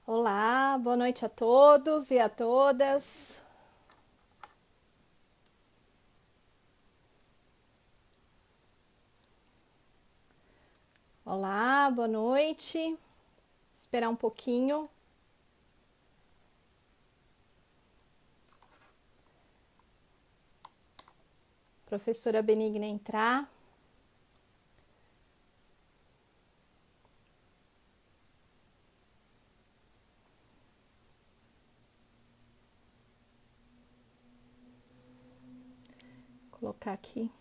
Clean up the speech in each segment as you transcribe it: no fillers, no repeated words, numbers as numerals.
Olá, boa noite a todos e a todas. Olá, boa noite. Esperar um pouquinho. Professora Benigna entrar. Vou colocar aqui.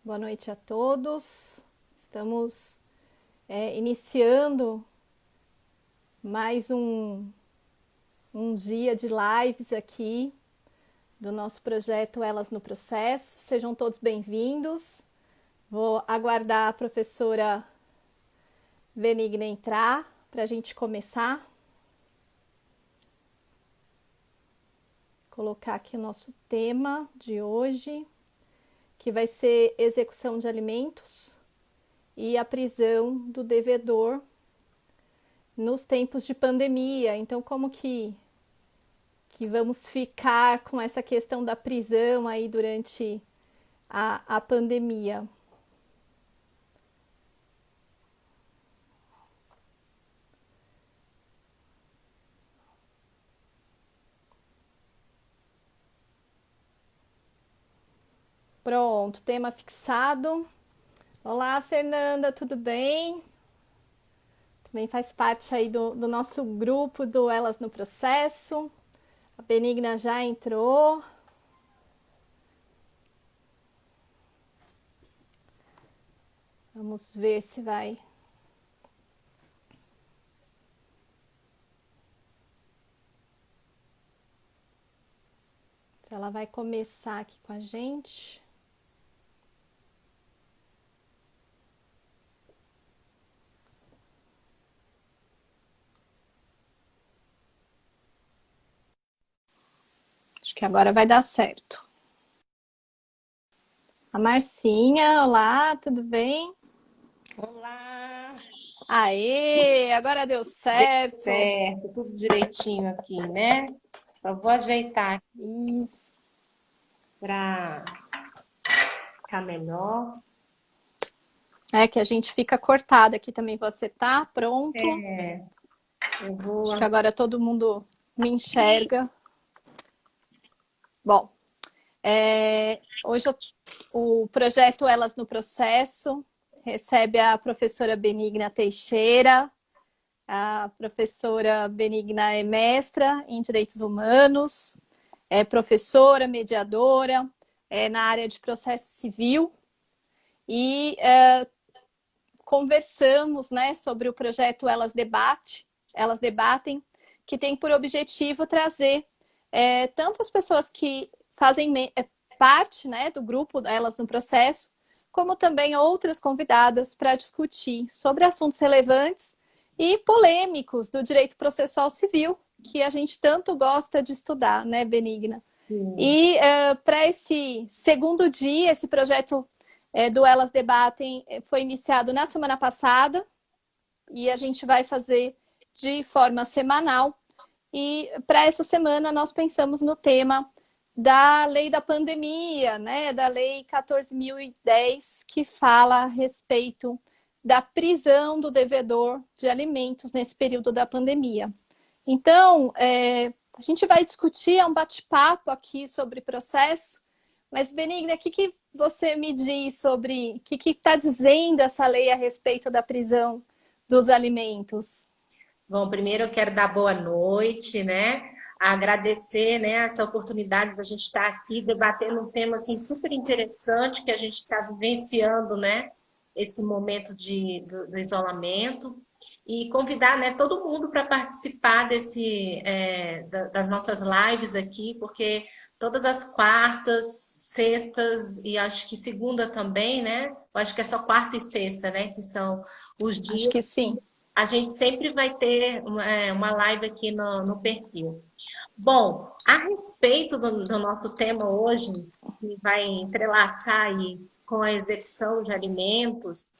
Boa noite a todos. Estamos iniciando mais um dia de lives aqui do nosso projeto Elas no Processo. Sejam todos bem-vindos. Vou aguardar a professora Benigna entrar para a gente começar. Colocar aqui o nosso tema de hoje, que vai ser execução de alimentos e a prisão do devedor nos tempos de pandemia. Então, como que vamos ficar com essa questão da prisão aí durante a pandemia? Pronto, tema fixado. Olá, Fernanda, tudo bem? Também faz parte aí do nosso grupo do Elas no Processo. A Benigna já entrou. Vamos ver se vai. Se ela vai começar aqui com a gente. Acho que agora vai dar certo. A Marcinha, olá, tudo bem? Olá, Aê, agora deu deu certo. certo, tudo direitinho aqui, né? Só vou ajeitar aqui Isso. para ficar melhor. É que a gente fica cortada aqui também. Você tá pronto? Eu vou. Acho que agora todo mundo me enxerga. Bom, hoje o projeto Elas no Processo recebe a professora Benigna Teixeira. A professora Benigna é mestra em Direitos Humanos, é professora, mediadora, na área de processo civil e conversamos, né, sobre o projeto Elas Debatem, que tem por objetivo trazer tanto as pessoas que fazem parte, né, do grupo Elas no Processo, como também outras convidadas para discutir sobre assuntos relevantes e polêmicos do direito processual civil, que a gente tanto gosta de estudar, né, Benigna? Sim. E para esse segundo dia, esse projeto do Elas Debatem foi iniciado na semana passada e a gente vai fazer de forma semanal. E para essa semana nós pensamos no tema da lei da pandemia, né, da lei 14.010, que fala a respeito da prisão do devedor de alimentos nesse período da pandemia. Então, a gente vai discutir, é um bate-papo aqui sobre processo, mas, Benigna, o que você me diz sobre o que está dizendo essa lei a respeito da prisão dos alimentos? Bom, primeiro eu quero dar boa noite, né? Agradecer, né, essa oportunidade da gente estar aqui debatendo um tema assim super interessante que a gente está vivenciando, né? Esse momento do isolamento e convidar, né, todo mundo para participar das nossas lives aqui, porque todas as quartas, sextas e acho que segunda também, né? Eu acho que é só quarta e sexta, né? Que são os Acho dias. que sim. A gente sempre vai ter uma live aqui no perfil. Bom, a respeito do nosso tema hoje, que vai entrelaçar aí com a execução de alimentos,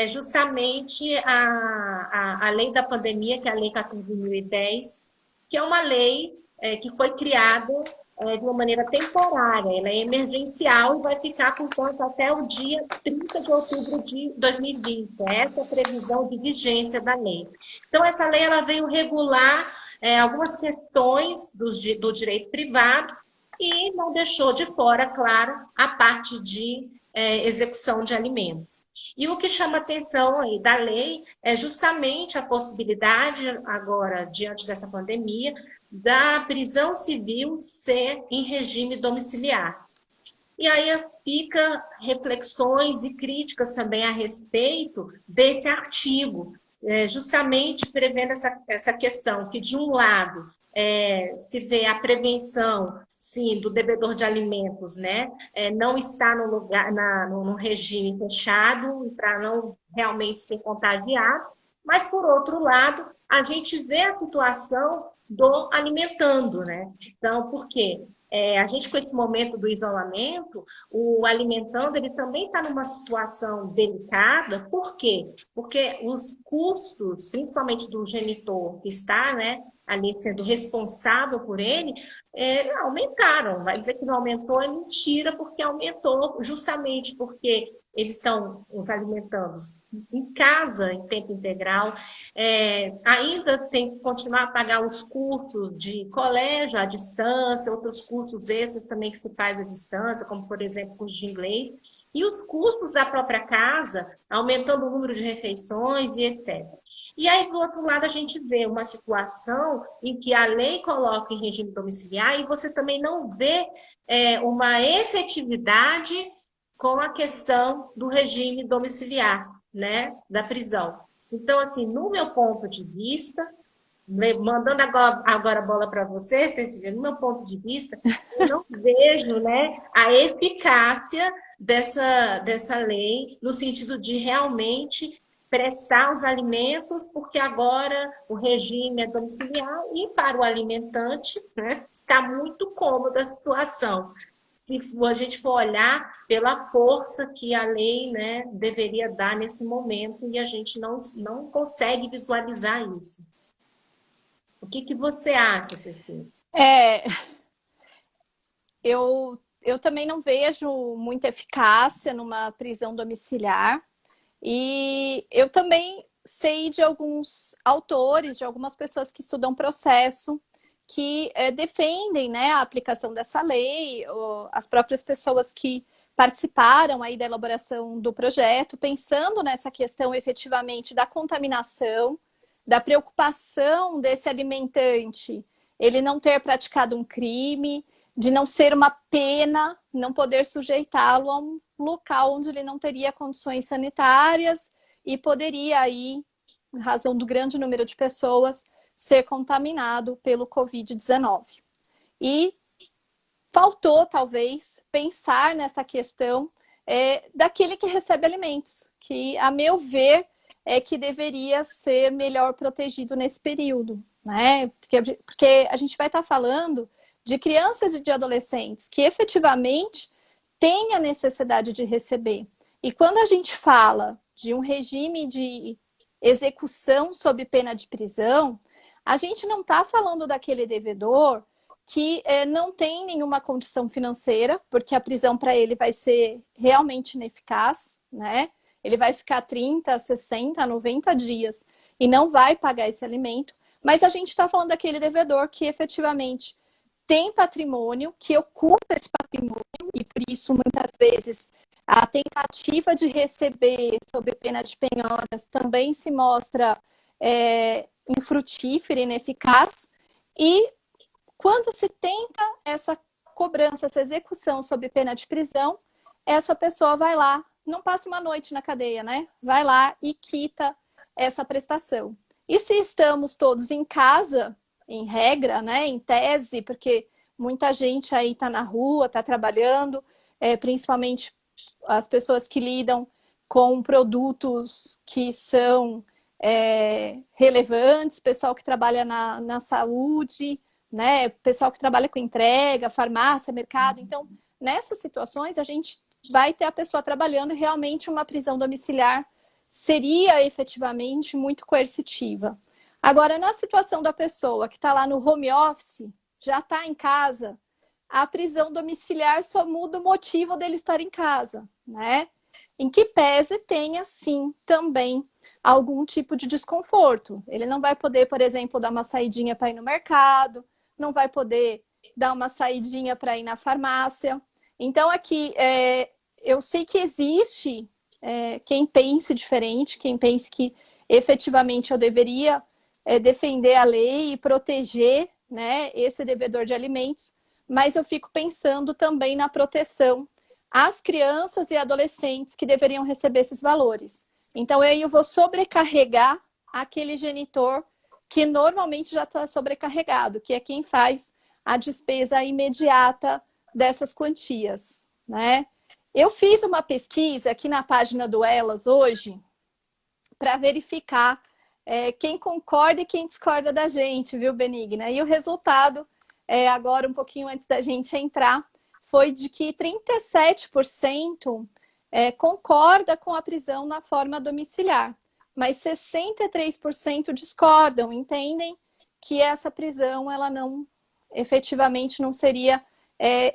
justamente a lei da pandemia, que é a Lei 14.010, que é uma lei que foi criada de uma maneira temporária, ela é emergencial e vai ficar, portanto, até o dia 30 de outubro de 2020. Essa é a previsão de vigência da lei. Então, essa lei ela veio regular algumas questões do direito privado e não deixou de fora, claro, a parte de execução de alimentos. E o que chama atenção aí da lei é justamente a possibilidade, agora, diante dessa pandemia, da prisão civil ser em regime domiciliar. E aí fica reflexões e críticas também a respeito desse artigo, justamente prevendo essa questão que, de um lado, se vê a prevenção, sim, do devedor de alimentos, né? Não está no lugar, no regime fechado, para não realmente ser contagiado, mas, por outro lado, a gente vê a situação do alimentando, né? Então, por quê? A gente, com esse momento do isolamento, o alimentando, ele também está numa situação delicada. Por quê? Porque os custos, principalmente do genitor que está, né, ali sendo responsável por ele, aumentaram. Vai dizer que não aumentou é mentira, porque aumentou justamente porque eles estão os alimentando em casa, em tempo integral, ainda tem que continuar a pagar os cursos de colégio à distância, outros cursos extras também que se faz à distância, como, por exemplo, curso de inglês, e os custos da própria casa, aumentando o número de refeições e etc. E aí, do outro lado, a gente vê uma situação em que a lei coloca em regime domiciliar e você também não vê uma efetividade com a questão do regime domiciliar, né, da prisão. Então, assim, no meu ponto de vista, mandando agora a bola para você, Cecília, no meu ponto de vista, eu não vejo, né, a eficácia dessa lei no sentido de realmente prestar os alimentos, porque agora o regime é domiciliar e para o alimentante, né, está muito cômoda a situação. Se a gente for olhar pela força que a lei, né, deveria dar nesse momento e a gente não consegue visualizar isso. O que você acha, Cecília? Eu também não vejo muita eficácia numa prisão domiciliar. E eu também sei de alguns autores, de algumas pessoas que estudam processo, que defendem, né, a aplicação dessa lei, as próprias pessoas que participaram aí da elaboração do projeto, pensando nessa questão efetivamente da contaminação, da preocupação desse alimentante, ele não ter praticado um crime, de não ser uma pena, não poder sujeitá-lo a um local onde ele não teria condições sanitárias e poderia aí, em razão do grande número de pessoas, ser contaminado pelo Covid-19. E faltou, talvez, pensar nessa questão daquele que recebe alimentos, que, a meu ver, é que deveria ser melhor protegido nesse período, né? Porque a gente vai estar falando de crianças e de adolescentes que efetivamente têm a necessidade de receber. E quando a gente fala de um regime de execução sob pena de prisão, a gente não está falando daquele devedor que não tem nenhuma condição financeira, porque a prisão para ele vai ser realmente ineficaz, né? Ele vai ficar 30, 60, 90 dias e não vai pagar esse alimento. Mas a gente está falando daquele devedor que efetivamente tem patrimônio, que ocupa esse patrimônio, e por isso, muitas vezes, a tentativa de receber sob pena de penhoras também se mostra infrutífera, ineficaz. E quando se tenta essa cobrança, essa execução sob pena de prisão, essa pessoa vai lá, não passa uma noite na cadeia, né? Vai lá e quita essa prestação. E se estamos todos em casa, em regra, né, em tese, porque muita gente aí está na rua, está trabalhando, principalmente as pessoas que lidam com produtos que são relevantes, pessoal que trabalha na saúde, né, pessoal que trabalha com entrega, farmácia, mercado. Então, nessas situações, a gente vai ter a pessoa trabalhando e realmente uma prisão domiciliar seria efetivamente muito coercitiva. Agora, na situação da pessoa que está lá no home office, já está em casa, a prisão domiciliar só muda o motivo dele estar em casa, né? Em que pese tenha, sim, também algum tipo de desconforto. Ele não vai poder, por exemplo, dar uma saidinha para ir no mercado, não vai poder dar uma saidinha para ir na farmácia. Então, aqui, eu sei que existe quem pense diferente, quem pense que efetivamente eu deveria defender a lei e proteger, né, esse devedor de alimentos, mas eu fico pensando também na proteção às crianças e adolescentes que deveriam receber esses valores. Então, eu vou sobrecarregar aquele genitor que normalmente já está sobrecarregado, que é quem faz a despesa imediata dessas quantias, né? Eu fiz uma pesquisa aqui na página do Elas hoje para verificar quem concorda e quem discorda da gente, viu, Benigna? E o resultado, agora um pouquinho antes da gente entrar, foi de que 37% concorda com a prisão na forma domiciliar, mas 63% discordam, entendem que essa prisão ela não efetivamente não seria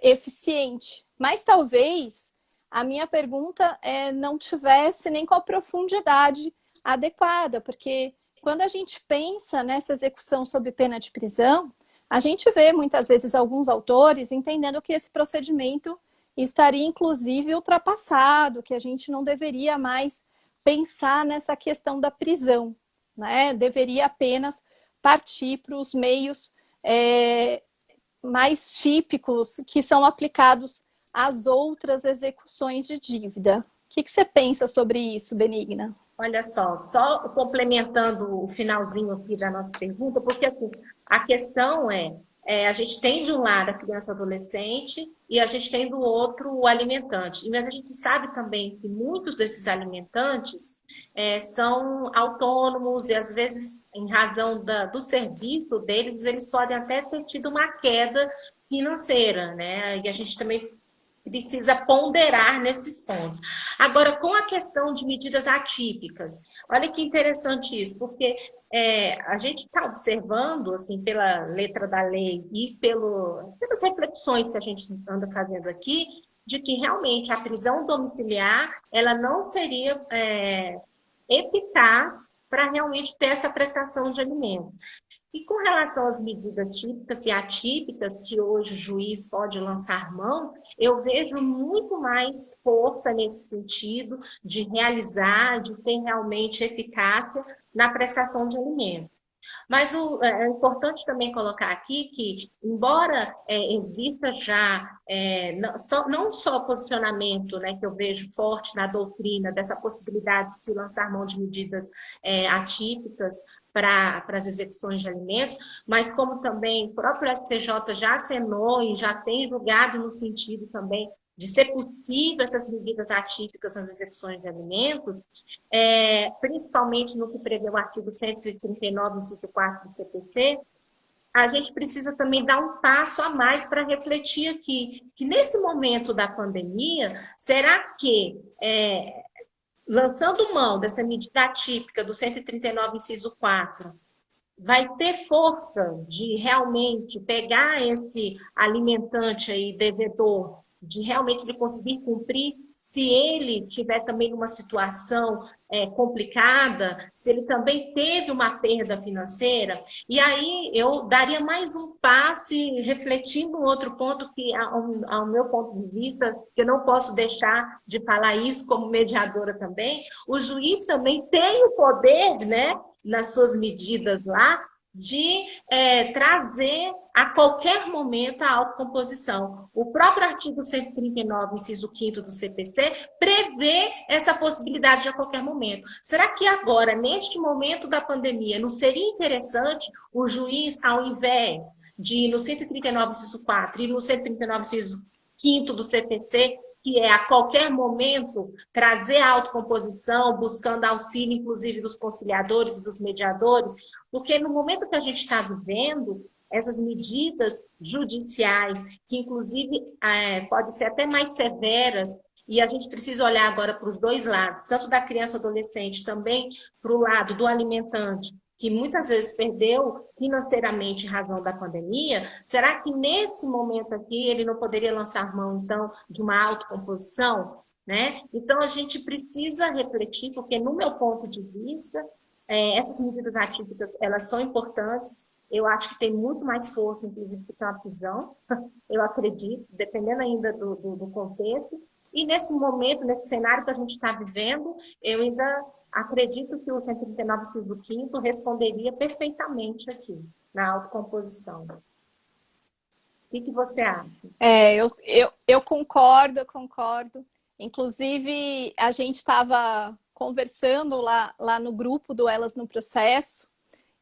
eficiente. Mas talvez a minha pergunta não tivesse nem com a profundidade adequada, porque quando a gente pensa nessa execução sob pena de prisão, a gente vê muitas vezes alguns autores entendendo que esse procedimento estaria inclusive ultrapassado, que a gente não deveria mais pensar nessa questão da prisão, né? Deveria apenas partir para os meios mais típicos que são aplicados às outras execuções de dívida. O que você pensa sobre isso, Benigna? Olha só complementando o finalzinho aqui da nossa pergunta, porque assim, a questão a gente tem de um lado a criança e adolescente e a gente tem do outro o alimentante. Mas a gente sabe também que muitos desses alimentantes são autônomos e às vezes, em razão do serviço deles, eles podem até ter tido uma queda financeira, né? E a gente também precisa ponderar nesses pontos. Agora, com a questão de medidas atípicas, olha que interessante isso, porque a gente está observando, assim, pela letra da lei e pelas reflexões que a gente anda fazendo aqui, de que realmente a prisão domiciliar, ela não seria eficaz para realmente ter essa prestação de alimentos. E com relação às medidas típicas e atípicas que hoje o juiz pode lançar mão, eu vejo muito mais força nesse sentido de realizar, de ter realmente eficácia na prestação de alimentos. Mas é importante também colocar aqui que, embora exista já não só posicionamento, né, que eu vejo forte na doutrina, dessa possibilidade de se lançar mão de medidas atípicas para as execuções de alimentos, mas como também o próprio STJ já acenou e já tem julgado no sentido também de ser possível essas medidas atípicas nas execuções de alimentos, principalmente no que prevê o artigo 139, inciso 4 do CPC, a gente precisa também dar um passo a mais para refletir aqui, que nesse momento da pandemia, será que, lançando mão dessa medida atípica do 139, inciso 4, vai ter força de realmente pegar esse alimentante aí, devedor, de realmente ele conseguir cumprir, se ele tiver também uma situação complicada, se ele também teve uma perda financeira. E aí eu daria mais um passo e refletindo um outro ponto que, ao meu ponto de vista, que eu não posso deixar de falar isso como mediadora também, o juiz também tem o poder, né, nas suas medidas lá, de trazer a qualquer momento a autocomposição. O próprio artigo 139, inciso 5º do CPC, prevê essa possibilidade de a qualquer momento. Será que agora, neste momento da pandemia, não seria interessante o juiz, ao invés de ir no 139, inciso 4 e no 139, inciso 5º do CPC, que é a qualquer momento trazer a autocomposição, buscando auxílio, inclusive, dos conciliadores e dos mediadores, porque no momento que a gente está vivendo, essas medidas judiciais, que inclusive podem ser até mais severas, E a gente precisa olhar agora para os dois lados, tanto da criança e adolescente, também para o lado do alimentante, que muitas vezes perdeu financeiramente em razão da pandemia. Será que nesse momento aqui ele não poderia lançar mão, então, de uma autocomposição? Né? Então, a gente precisa refletir, porque, no meu ponto de vista, essas medidas atípicas, elas são importantes. Eu acho que tem muito mais força, inclusive, do que uma prisão, eu acredito, dependendo ainda do contexto. E nesse momento, nesse cenário que a gente está vivendo, eu ainda acredito que o 139, inciso 5º, responderia perfeitamente aqui, na autocomposição. O que você acha? Eu concordo, eu concordo. Inclusive, a gente estava conversando lá no grupo do Elas no Processo,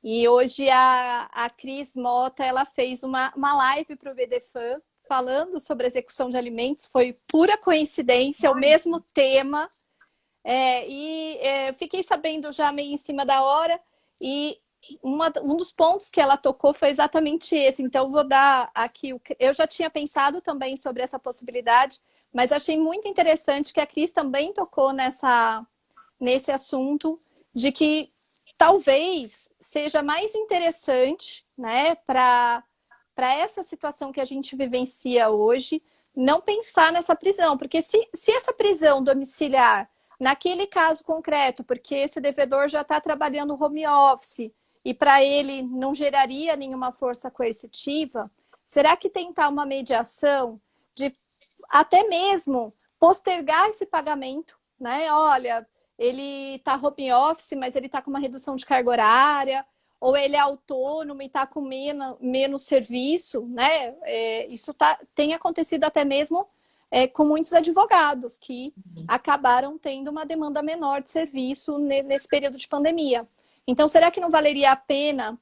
e hoje a Cris Mota, ela fez uma live para o BDFAN falando sobre execução de alimentos. Foi pura coincidência, o mesmo tema. Fiquei sabendo já meio em cima da hora, e um dos pontos que ela tocou foi exatamente esse. Então, vou dar aqui... Eu já tinha pensado também sobre essa possibilidade, mas achei muito interessante que a Cris também tocou nesse assunto, de que talvez seja mais interessante, né, para essa situação que a gente vivencia hoje, não pensar nessa prisão. Porque se essa prisão domiciliar, naquele caso concreto, porque esse devedor já está trabalhando home office e para ele não geraria nenhuma força coercitiva, será que tentar uma mediação de até mesmo postergar esse pagamento, né? Olha, ele está home office, mas ele está com uma redução de carga horária, ou ele é autônomo e está com menos serviço, né? Isso tem acontecido até mesmo com muitos advogados que acabaram tendo uma demanda menor de serviço nesse período de pandemia. Então, será que não valeria a pena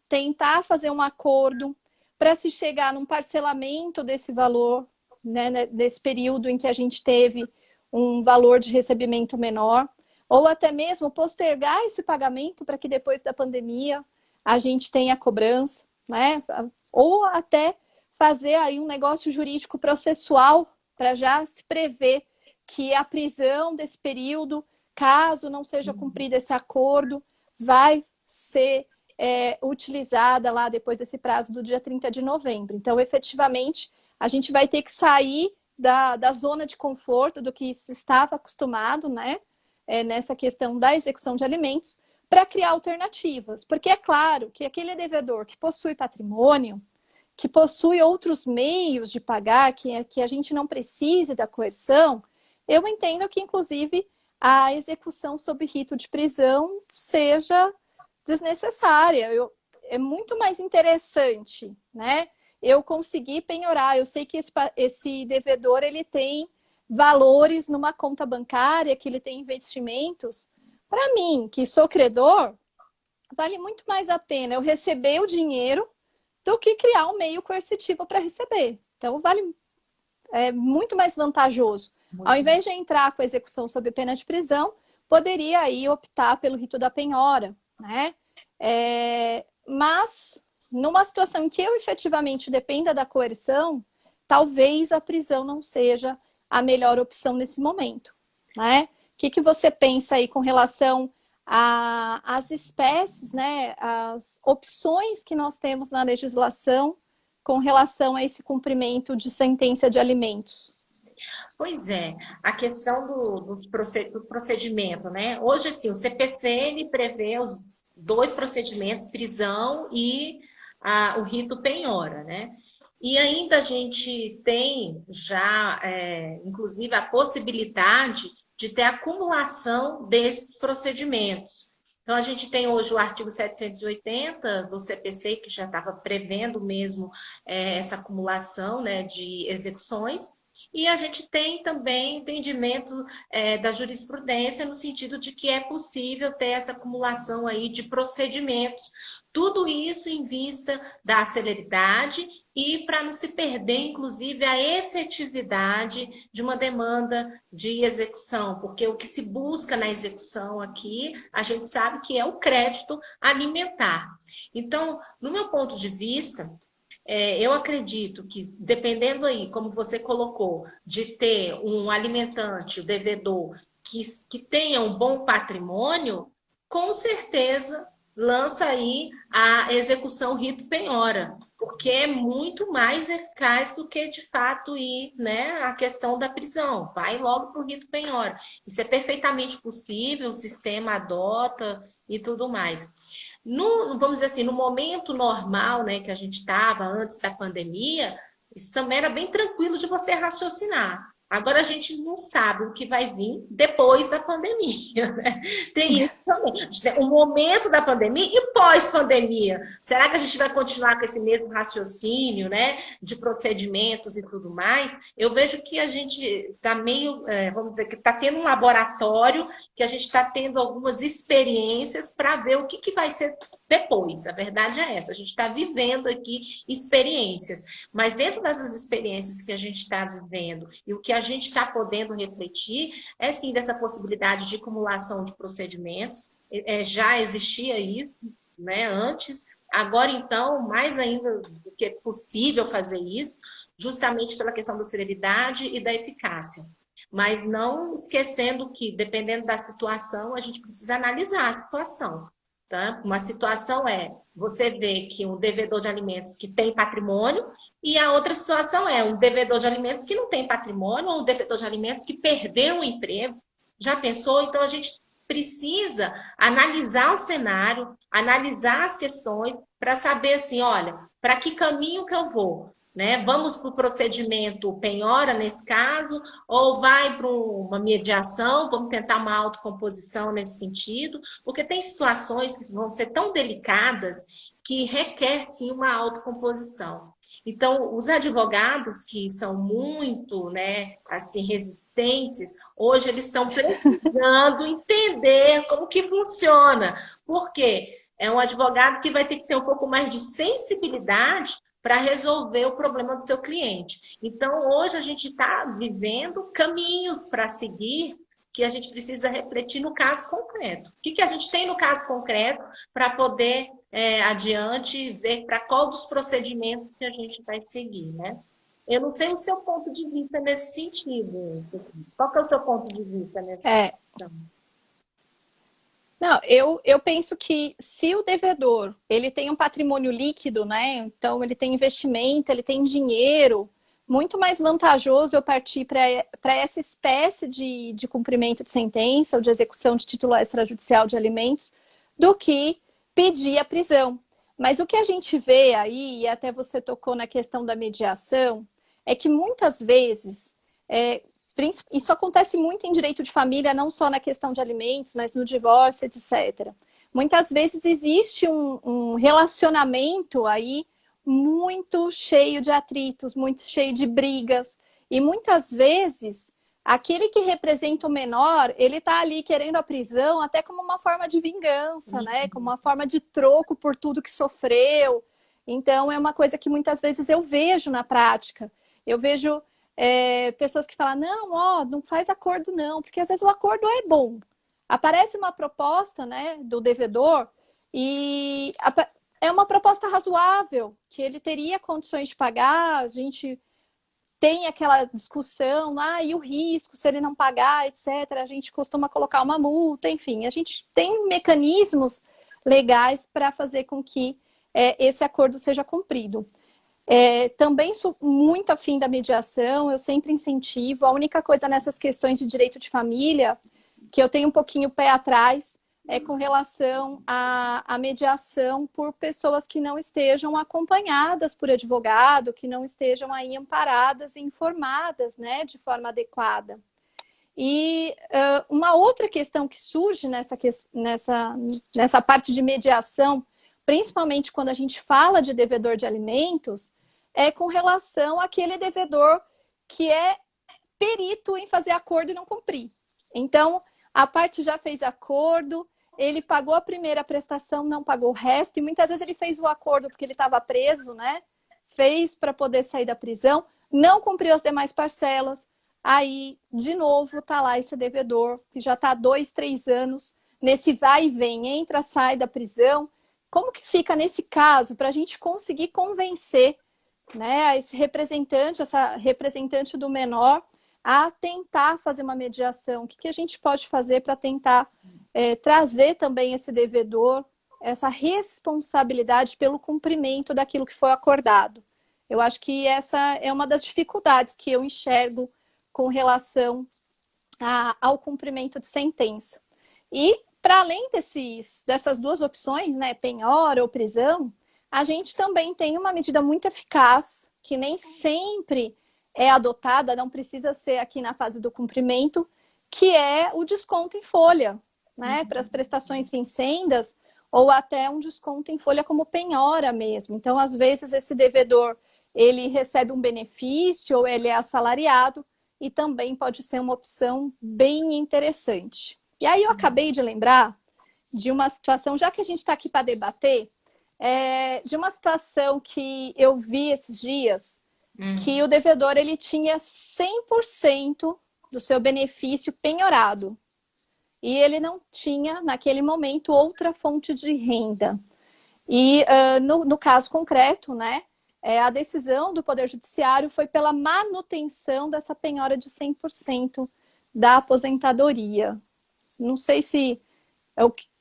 tentar fazer um acordo para se chegar num parcelamento desse valor, né, desse período em que a gente teve um valor de recebimento menor, ou até mesmo postergar esse pagamento para que depois da pandemia a gente tenha cobrança, né? Ou até fazer aí um negócio jurídico processual para já se prever que a prisão desse período, caso não seja cumprido esse acordo, vai ser utilizada lá depois desse prazo do dia 30 de novembro. Então, efetivamente, a gente vai ter que sair da zona de conforto do que se estava acostumado, né? Nessa questão da execução de alimentos, para criar alternativas. Porque é claro que aquele devedor que possui patrimônio, que possui outros meios de pagar, que a gente não precise da coerção, eu entendo que, inclusive, a execução sob rito de prisão seja desnecessária. É muito mais interessante, né? Eu conseguir penhorar. Eu sei que esse devedor ele tem valores numa conta bancária, que ele tem investimentos. Para mim, que sou credor, vale muito mais a pena eu receber o dinheiro do que criar um meio coercitivo para receber. Então, é muito mais vantajoso. Ao invés de entrar com a execução sob pena de prisão, poderia aí optar pelo rito da penhora, né? Mas, numa situação em que eu efetivamente dependa da coerção, talvez a prisão não seja a melhor opção nesse momento, né? O que você pensa aí com relação às espécies, né? As opções que nós temos na legislação com relação a esse cumprimento de sentença de alimentos? Pois é, a questão do procedimento, né? Hoje, assim, o CPC ele prevê os dois procedimentos, prisão e o rito penhora, né? E ainda a gente tem já, inclusive, a possibilidade de ter acumulação desses procedimentos. Então, a gente tem hoje o artigo 780 do CPC, que já estava prevendo mesmo essa acumulação, né, de execuções. E a gente tem também entendimento da jurisprudência no sentido de que é possível ter essa acumulação aí de procedimentos. Tudo isso em vista da celeridade e para não se perder, inclusive, a efetividade de uma demanda de execução, porque o que se busca na execução aqui, a gente sabe que é o crédito alimentar. Então, no meu ponto de vista, eu acredito que, dependendo aí, como você colocou, de ter um alimentante, o devedor, que tenha um bom patrimônio, com certeza lança aí a execução rito penhora, porque é muito mais eficaz do que, de fato, ir, né, a questão da prisão. Vai logo para o rito penhora. Isso é perfeitamente possível, o sistema adota e tudo mais. Vamos dizer assim, no momento normal, né, que a gente estava antes da pandemia, isso também era bem tranquilo de você raciocinar. Agora a gente não sabe o que vai vir depois da pandemia, né? Tem isso também. A gente tem o momento da pandemia e pós-pandemia. Será que a gente vai continuar com esse mesmo raciocínio, né, de procedimentos e tudo mais? Eu vejo que a gente está meio, vamos dizer, que está tendo um laboratório, que a gente está tendo algumas experiências para ver o que vai ser depois. A verdade é essa, a gente está vivendo aqui experiências, mas dentro dessas experiências que a gente está vivendo e o que a gente está podendo refletir é sim dessa possibilidade de acumulação de procedimentos. Já existia isso, né, antes, agora então, mais ainda do que é possível fazer isso, justamente pela questão da celeridade e da eficácia. Mas não esquecendo que, dependendo da situação, a gente precisa analisar a situação. Tá? Uma situação você vê que um devedor de alimentos que tem patrimônio, e a outra situação é um devedor de alimentos que não tem patrimônio, ou um devedor de alimentos que perdeu o emprego. Já pensou? Então, a gente precisa analisar o cenário, analisar as questões, para saber assim, olha, para que caminho que eu vou? Né? Vamos para o procedimento penhora nesse caso, ou vai para uma mediação, vamos tentar uma autocomposição nesse sentido, porque tem situações que vão ser tão delicadas que requer sim uma autocomposição. Então, os advogados que são muito, né, assim, resistentes, hoje eles estão precisando entender como que funciona. Por quê? É um advogado que vai ter que ter um pouco mais de sensibilidade para resolver o problema do seu cliente. Então, hoje a gente está vivendo caminhos para seguir que a gente precisa refletir no caso concreto. O que a gente tem no caso concreto para poder, adiante, ver para qual dos procedimentos que a gente vai seguir, né? Eu não sei o seu ponto de vista nesse sentido. Qual que é o seu ponto de vista nesse sentido? Não, eu penso que se o devedor ele tem um patrimônio líquido, né? Então ele tem investimento, ele tem dinheiro, muito mais vantajoso eu partir para essa espécie de cumprimento de sentença ou de execução de título extrajudicial de alimentos do que pedir a prisão. Mas o que a gente vê aí, e até você tocou na questão da mediação, é que muitas vezes isso acontece muito em direito de família, não só na questão de alimentos, mas no divórcio, etc. Muitas vezes existe um relacionamento aí muito cheio de atritos, muito cheio de brigas. E muitas vezes, aquele que representa o menor, ele está ali querendo a prisão até como uma forma de vingança, né? Como uma forma de troco por tudo que sofreu. Então, é uma coisa que muitas vezes eu vejo na prática. Eu vejo pessoas que falam, não faz acordo não, porque às vezes o acordo é bom. Aparece uma proposta, né, do devedor e é uma proposta razoável, que ele teria condições de pagar, a gente tem aquela discussão, e o risco, se ele não pagar, etc. A gente costuma colocar uma multa, enfim, a gente tem mecanismos legais para fazer com que esse acordo seja cumprido. Também sou muito afim da mediação, eu sempre incentivo. A única coisa nessas questões de direito de família que eu tenho um pouquinho o pé atrás é com relação à mediação por pessoas que não estejam acompanhadas por advogado, que não estejam aí amparadas e informadas, né, de forma adequada. E uma outra questão que surge nessa parte de mediação, principalmente quando a gente fala de devedor de alimentos, é com relação àquele devedor que é perito em fazer acordo e não cumprir. Então, a parte já fez acordo, ele pagou a primeira prestação, não pagou o resto, e muitas vezes ele fez o acordo porque ele estava preso, né? Fez para poder sair da prisão, não cumpriu as demais parcelas, aí, de novo, está lá esse devedor, que já está há 2, 3 anos, nesse vai e vem, entra, sai da prisão. Como que fica nesse caso para a gente conseguir convencer né, a esse representante, essa representante do menor, a tentar fazer uma mediação. O que a gente pode fazer para tentar trazer também esse devedor, essa responsabilidade pelo cumprimento daquilo que foi acordado? Eu acho que essa é uma das dificuldades que eu enxergo com relação ao cumprimento de sentença. E, para além dessas duas opções, né, penhora ou prisão, a gente também tem uma medida muito eficaz, que nem sempre é adotada, não precisa ser aqui na fase do cumprimento, que é o desconto em folha, né, para as prestações vincendas, ou até um desconto em folha como penhora mesmo. Então, às vezes, esse devedor, ele recebe um benefício, ou ele é assalariado, e também pode ser uma opção bem interessante. E aí eu acabei de lembrar de uma situação, já que a gente está aqui para debater, de uma situação que eu vi esses dias, que o devedor ele tinha 100% do seu benefício penhorado. E ele não tinha, naquele momento, outra fonte de renda. E no caso concreto, né, a decisão do Poder Judiciário foi pela manutenção dessa penhora de 100% da aposentadoria. Não sei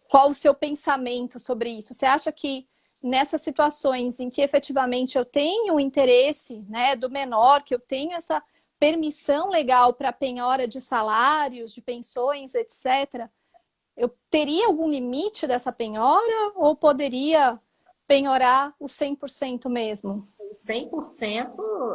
qual o seu pensamento sobre isso. Você acha que nessas situações em que efetivamente eu tenho o interesse, né, do menor, que eu tenho essa permissão legal para penhora de salários, de pensões, etc., eu teria algum limite dessa penhora ou poderia penhorar o 100% mesmo? 100%,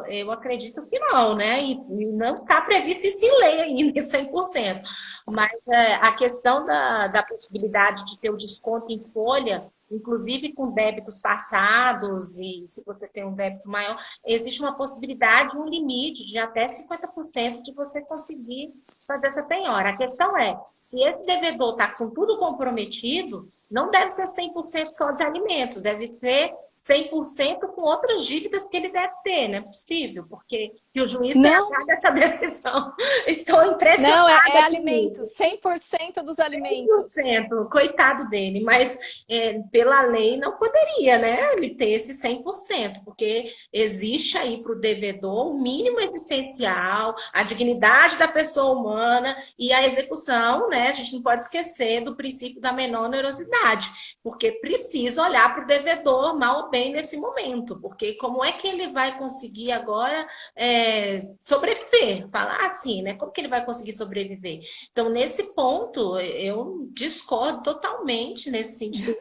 eu acredito que não, né? E não está previsto isso em lei ainda, 100%. Mas a questão da possibilidade de ter o desconto em folha, inclusive com débitos passados, e se você tem um débito maior, existe uma possibilidade, um limite de até 50% de você conseguir fazer essa penhora. A questão é, se esse devedor está com tudo comprometido, não deve ser 100% só de alimentos, deve ser 100% com outras dívidas que ele deve ter, não é possível, porque que o juiz tenha dado essa decisão. Estou impressionada. Não, é alimentos, 100% dos alimentos. 100%, coitado dele, mas pela lei não poderia, né, ele ter esse 100%, porque existe aí para o devedor o mínimo existencial, a dignidade da pessoa humana e a execução, né, a gente não pode esquecer do princípio da menor onerosidade, porque precisa olhar para o devedor mal ou bem nesse momento, porque como é que ele vai conseguir agora sobreviver? Falar assim, né? Como que ele vai conseguir sobreviver? Então, nesse ponto, eu discordo totalmente nesse sentido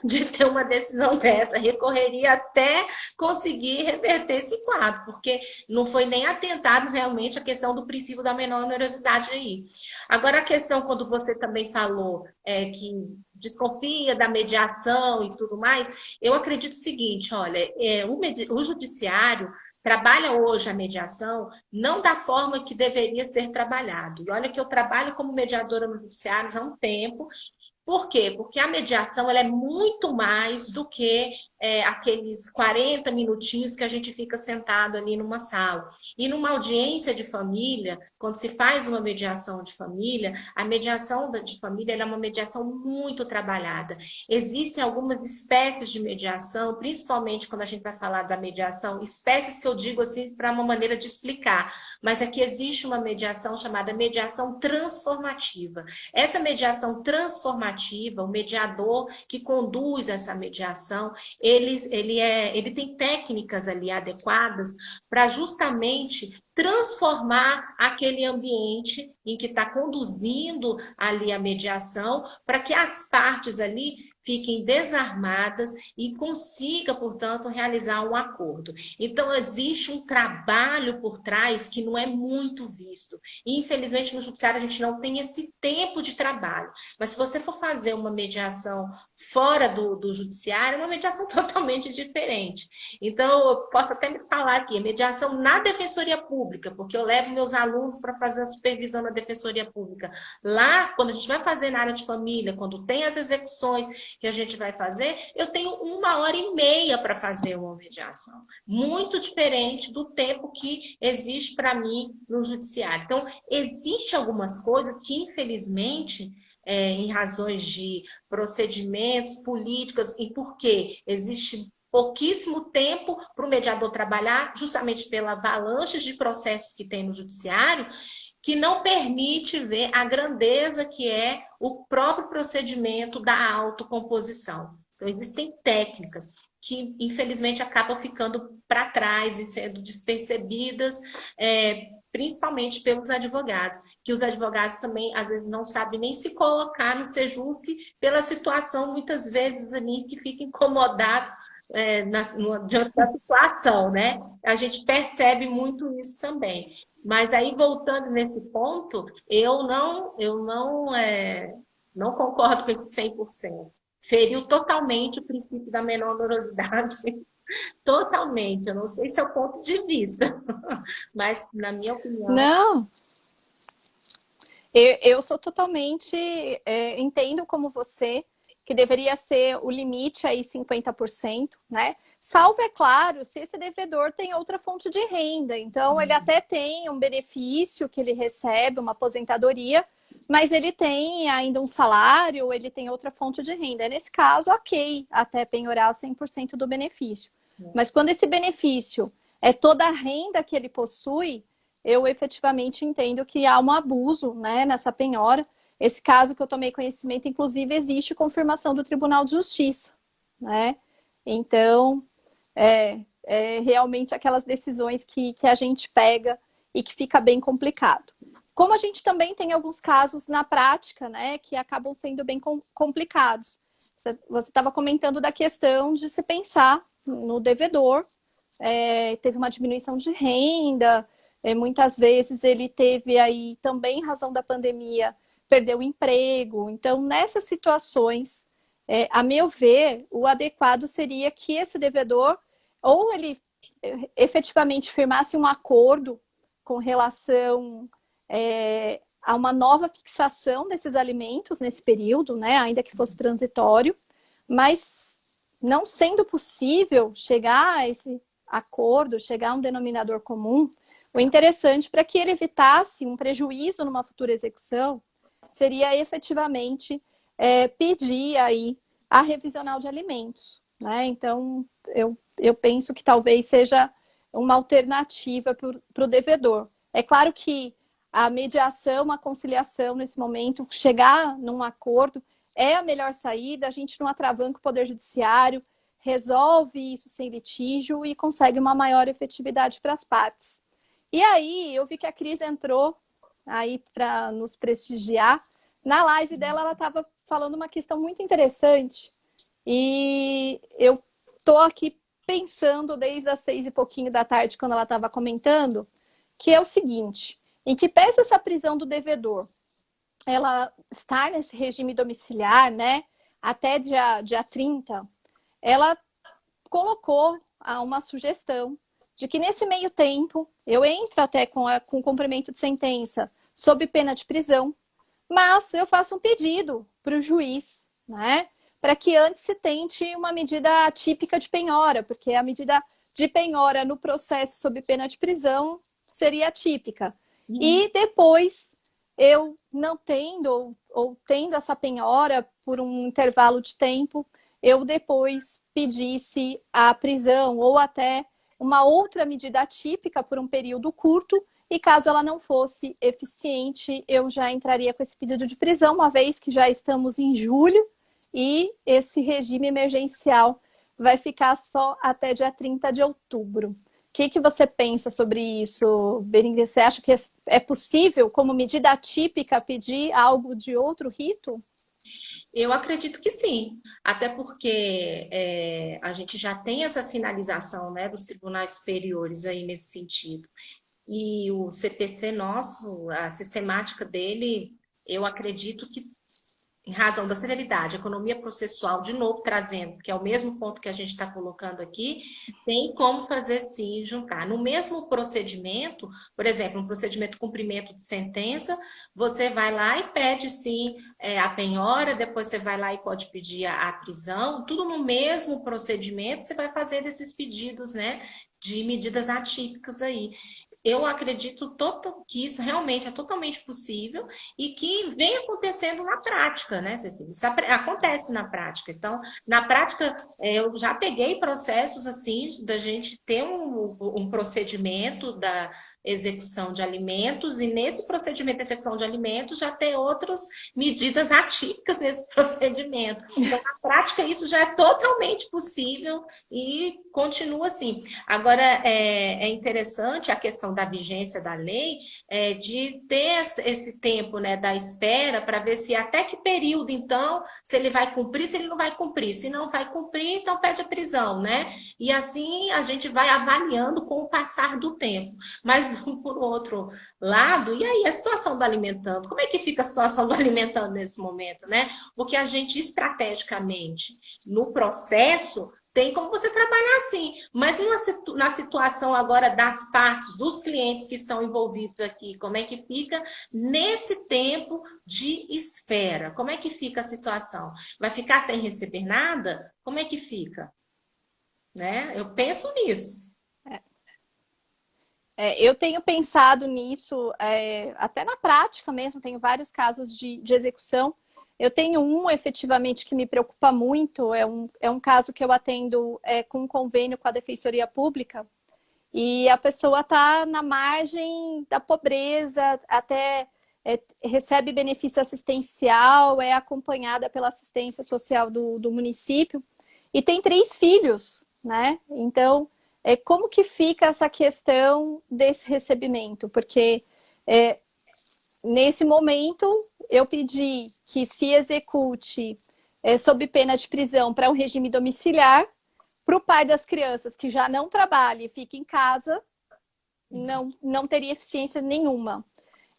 de ter uma decisão dessa, recorreria até conseguir reverter esse quadro, porque não foi nem atentado realmente a questão do princípio da menor onerosidade aí. Agora, a questão, quando você também falou que desconfia da mediação e tudo mais, eu acredito o seguinte, olha, o judiciário trabalha hoje a mediação não da forma que deveria ser trabalhado. E olha que eu trabalho como mediadora no judiciário já há um tempo. Por quê? Porque a mediação ela é muito mais do que aqueles 40 minutinhos que a gente fica sentado ali numa sala. E numa audiência de família, quando se faz uma mediação de família, a mediação de família ela é uma mediação muito trabalhada. Existem algumas espécies de mediação, principalmente quando a gente vai falar da mediação, espécies que eu digo assim para uma maneira de explicar, mas é que existe uma mediação chamada mediação transformativa. Essa mediação transformativa, o mediador que conduz essa mediação, ele tem técnicas ali adequadas para justamente transformar aquele ambiente em que está conduzindo ali a mediação, para que as partes ali fiquem desarmadas e consiga, portanto, realizar um acordo. Então, existe um trabalho por trás que não é muito visto. E, infelizmente, no judiciário a gente não tem esse tempo de trabalho. Mas se você for fazer uma mediação fora do judiciário, é uma mediação totalmente diferente. Então, eu posso até me falar aqui, mediação na defensoria pública, porque eu levo meus alunos para fazer a supervisão na defensoria pública. Lá, quando a gente vai fazer na área de família, quando tem as execuções que a gente vai fazer, eu tenho 1h30 para fazer uma mediação. Muito diferente do tempo que existe para mim no judiciário. Então, existem algumas coisas que, infelizmente, em razões de procedimentos, políticas, e por quê? Existe pouquíssimo tempo para o mediador trabalhar, justamente pela avalanche de processos que tem no judiciário, que não permite ver a grandeza que é o próprio procedimento da autocomposição. Então, existem técnicas que, infelizmente, acabam ficando para trás e sendo despercebidas, principalmente pelos advogados, que os advogados também, às vezes, não sabem nem se colocar no Sejusc pela situação, muitas vezes, ali, que fica incomodado diante da situação, né? A gente percebe muito isso também. Mas aí, voltando nesse ponto, não concordo com esse 100%. Feriu totalmente o princípio da menor onerosidade. Totalmente. Eu não sei se é o ponto de vista, mas, na minha opinião... Não, eu sou totalmente... entendo como você, que deveria ser o limite aí 50%, né? Salvo, é claro, se esse devedor tem outra fonte de renda. Então, ele até tem um benefício que ele recebe, uma aposentadoria, mas ele tem ainda um salário, ele tem outra fonte de renda. Nesse caso, ok, até penhorar 100% do benefício. Mas quando esse benefício é toda a renda que ele possui, eu efetivamente entendo que há um abuso, né, nessa penhora. Esse caso que eu tomei conhecimento, inclusive, existe confirmação do Tribunal de Justiça, né? Então, realmente aquelas decisões que a gente pega e que fica bem complicado. Como a gente também tem alguns casos na prática, né, que acabam sendo bem complicados. Você estava comentando da questão de se pensar no devedor, teve uma diminuição de renda, muitas vezes ele teve aí também, em razão da pandemia, perdeu o emprego. Então, nessas situações, a meu ver, o adequado seria que esse devedor, ou ele efetivamente firmasse um acordo com relação a uma nova fixação desses alimentos nesse período, né, ainda que fosse transitório, mas não sendo possível chegar a esse acordo, chegar a um denominador comum, o interessante para que ele evitasse um prejuízo numa futura execução seria efetivamente pedir aí a revisional de alimentos, né? Então, eu penso que talvez seja uma alternativa para o devedor. É claro que a mediação, a conciliação nesse momento, chegar num acordo é a melhor saída, a gente não atravanca o Poder Judiciário, resolve isso sem litígio e consegue uma maior efetividade para as partes. E aí, eu vi que a Cris entrou aí para nos prestigiar. Na live dela, ela estava falando uma questão muito interessante e eu estou aqui pensando desde as 6 e pouquinho da tarde, quando ela estava comentando, que é o seguinte: em que pese essa prisão do devedor, ela estar nesse regime domiciliar, né, até dia 30, ela colocou uma sugestão de que nesse meio tempo eu entro até com cumprimento de sentença sob pena de prisão, mas eu faço um pedido para o juiz, né, para que antes se tente uma medida atípica de penhora, porque a medida de penhora no processo sob pena de prisão seria atípica. E depois, eu não tendo ou tendo essa penhora por um intervalo de tempo, eu depois pedisse a prisão ou até uma outra medida atípica por um período curto, e caso ela não fosse eficiente, eu já entraria com esse pedido de prisão, uma vez que já estamos em julho e esse regime emergencial vai ficar só até dia 30 de outubro. O que você pensa sobre isso, Berenguer? Você acha que é possível, como medida atípica, pedir algo de outro rito? Eu acredito que sim, até porque a gente já tem essa sinalização, né, dos tribunais superiores aí nesse sentido. E o CPC nosso, a sistemática dele, eu acredito que, em razão da celeridade, economia processual, de novo trazendo, que é o mesmo ponto que a gente está colocando aqui, tem como fazer sim juntar. No mesmo procedimento, por exemplo, um procedimento de cumprimento de sentença, você vai lá e pede sim a penhora, depois você vai lá e pode pedir a prisão, tudo no mesmo procedimento, você vai fazer esses pedidos, né, de medidas atípicas aí. eu acredito que isso realmente é totalmente possível e que vem acontecendo na prática, né, Cecília? Isso acontece na prática. Então, na prática, eu já peguei processos assim, da gente ter um procedimento da execução de alimentos, e nesse procedimento de execução de alimentos já ter outras medidas atípicas nesse procedimento. Então, na prática, isso já é totalmente possível e continua assim. Agora, é interessante a questão da vigência da lei, de ter esse tempo, né, da espera, para ver se até que período, então, se ele vai cumprir, se ele não vai cumprir. Se não vai cumprir, então pede a prisão, né? E assim a gente vai avaliando com o passar do tempo. Mas, por outro lado, e aí a situação do alimentando? Como é que fica a situação do alimentando nesse momento, né? Porque a gente, estrategicamente, no processo, tem como você trabalhar assim, mas na situação agora das partes, dos clientes que estão envolvidos aqui, como é que fica nesse tempo de espera? Como é que fica a situação? Vai ficar sem receber nada? Como é que fica? Né? Eu penso nisso. Eu tenho pensado nisso, até na prática mesmo, tenho vários casos de execução. Eu tenho um efetivamente que me preocupa muito, é um caso que eu atendo com um convênio com a Defensoria Pública, e a pessoa está na margem da pobreza, até recebe benefício assistencial, é acompanhada pela assistência social do município, e tem 3 filhos, né? Então, como que fica essa questão desse recebimento? Porque nesse momento eu pedi que se execute sob pena de prisão para um regime domiciliar, para o pai das crianças que já não trabalha e fica em casa, não teria eficiência nenhuma.